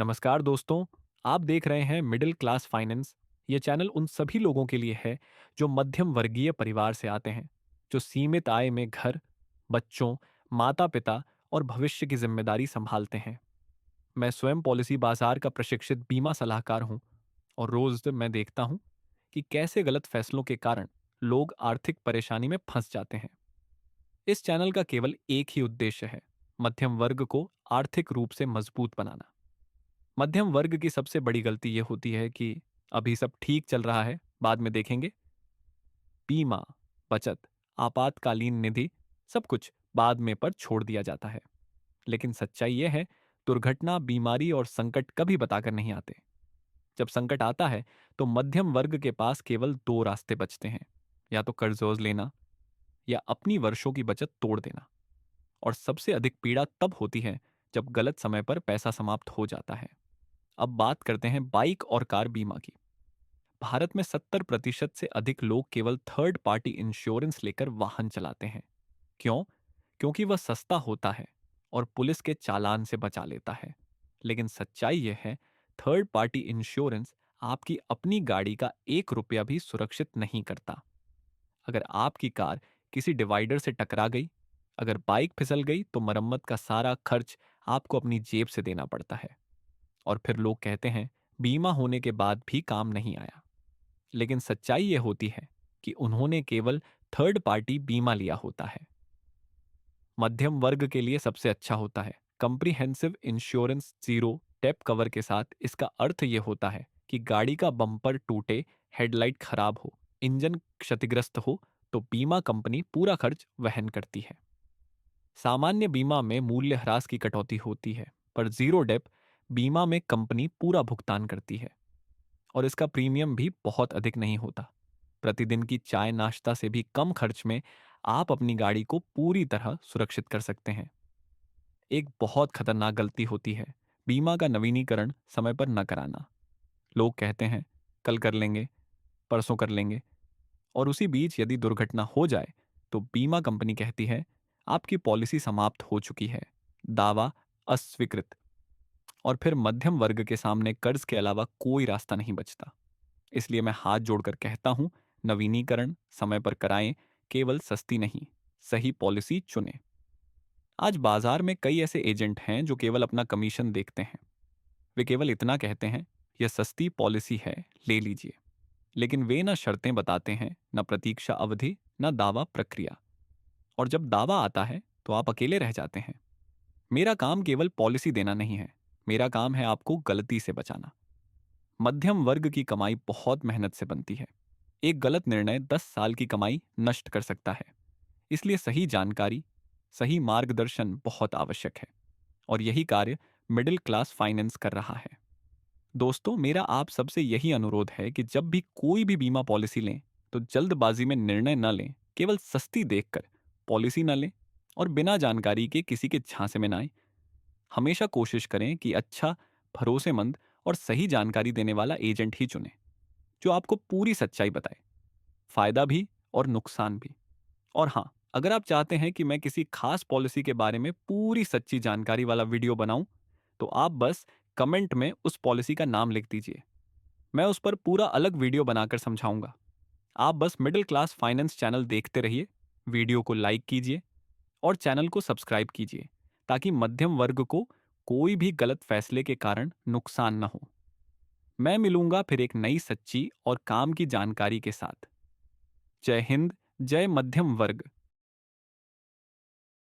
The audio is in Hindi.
नमस्कार दोस्तों। आप देख रहे हैं मिडिल क्लास फाइनेंस। ये चैनल उन सभी लोगों के लिए है जो मध्यम वर्गीय परिवार से आते हैं, जो सीमित आय में घर, बच्चों, माता पिता और भविष्य की जिम्मेदारी संभालते हैं। मैं स्वयं पॉलिसी बाजार का प्रशिक्षित बीमा सलाहकार हूं और रोज मैं देखता हूं कि कैसे गलत फैसलों के कारण लोग आर्थिक परेशानी में फंस जाते हैं। इस चैनल का केवल एक ही उद्देश्य है, मध्यम वर्ग को आर्थिक रूप से मजबूत बनाना। मध्यम वर्ग की सबसे बड़ी गलती यह होती है कि अभी सब ठीक चल रहा है, बाद में देखेंगे। बीमा, बचत, आपातकालीन निधि, सब कुछ बाद में पर छोड़ दिया जाता है। लेकिन सच्चाई यह है, दुर्घटना, बीमारी और संकट कभी बताकर नहीं आते। जब संकट आता है तो मध्यम वर्ग के पास केवल दो रास्ते बचते हैं, या तो कर्जोज लेना या अपनी वर्षों की बचत तोड़ देना। और सबसे अधिक पीड़ा तब होती है जब गलत समय पर पैसा समाप्त हो जाता है। अब बात करते हैं बाइक और कार बीमा की। भारत में 70% से अधिक लोग केवल थर्ड पार्टी इंश्योरेंस लेकर वाहन चलाते हैं। क्यों? क्योंकि वह सस्ता होता है और पुलिस के चालान से बचा लेता है। लेकिन सच्चाई यह है, थर्ड पार्टी इंश्योरेंस आपकी अपनी गाड़ी का 1 रुपया भी सुरक्षित नहीं करता। अगर आपकी कार किसी डिवाइडर से टकरा गई, अगर बाइक फिसल गई, तो मरम्मत का सारा खर्च आपको अपनी जेब से देना पड़ता है। और फिर लोग कहते हैं बीमा होने के बाद भी काम नहीं आया। लेकिन सच्चाई यह होती है कि उन्होंने केवल थर्ड पार्टी बीमा लिया होता है। मध्यम वर्ग के लिए सबसे अच्छा होता है comprehensive insurance zero dep cover के साथ। इसका अर्थ यह होता है कि गाड़ी का बम्पर टूटे, हेडलाइट खराब हो, इंजन क्षतिग्रस्त हो, तो बीमा कंपनी पूरा खर्च वहन करती है। सामान्य बीमा में मूल्यह्रास की कटौती होती है, पर जीरो डेप बीमा में कंपनी पूरा भुगतान करती है। और इसका प्रीमियम भी बहुत अधिक नहीं होता। प्रतिदिन की चाय नाश्ता से भी कम खर्च में आप अपनी गाड़ी को पूरी तरह सुरक्षित कर सकते हैं। एक बहुत खतरनाक गलती होती है बीमा का नवीनीकरण समय पर न कराना। लोग कहते हैं कल कर लेंगे, परसों कर लेंगे, और उसी बीच यदि दुर्घटना हो जाए तो बीमा कंपनी कहती है आपकी पॉलिसी समाप्त हो चुकी है, दावा अस्वीकृत। और फिर मध्यम वर्ग के सामने कर्ज के अलावा कोई रास्ता नहीं बचता। इसलिए मैं हाथ जोड़कर कहता हूं, नवीनीकरण समय पर कराएं, केवल सस्ती नहीं, सही पॉलिसी चुनें। आज बाजार में कई ऐसे एजेंट हैं जो केवल अपना कमीशन देखते हैं। वे केवल इतना कहते हैं, यह सस्ती पॉलिसी है, ले लीजिए। लेकिन वे न शर्तें बताते हैं, न प्रतीक्षा अवधि, न दावा प्रक्रिया। और जब दावा आता है तो आप अकेले रह जाते हैं। मेरा काम केवल पॉलिसी देना नहीं है, मेरा काम है आपको गलती से बचाना। मध्यम वर्ग की कमाई बहुत मेहनत से बनती है। एक गलत निर्णय 10 साल की कमाई नष्ट कर सकता है। इसलिए सही जानकारी, सही मार्गदर्शन बहुत आवश्यक है। और यही कार्य मिडिल क्लास फाइनेंस कर रहा है। दोस्तों, मेरा आप सबसे यही अनुरोध है कि जब भी कोई भी बीमा पॉलिसी लें तो जल्दबाजी में निर्णय न लें, केवल सस्ती देखकर पॉलिसी न लें, और बिना जानकारी के किसी के झांसे में ना आएं। हमेशा कोशिश करें कि अच्छा, भरोसेमंद और सही जानकारी देने वाला एजेंट ही चुनें, जो आपको पूरी सच्चाई बताए, फायदा भी और नुकसान भी। और हाँ, अगर आप चाहते हैं कि मैं किसी खास पॉलिसी के बारे में पूरी सच्ची जानकारी वाला वीडियो बनाऊं, तो आप बस कमेंट में उस पॉलिसी का नाम लिख दीजिए। मैं उस पर पूरा अलग वीडियो बनाकर समझाऊंगा। आप बस मिडिल क्लास फाइनेंस चैनल देखते रहिए, वीडियो को लाइक कीजिए और चैनल को सब्सक्राइब कीजिए, ताकि मध्यम वर्ग को कोई भी गलत फैसले के कारण नुकसान न हो। मैं मिलूंगा फिर एक नई सच्ची और काम की जानकारी के साथ। जय हिंद, जय मध्यम वर्ग।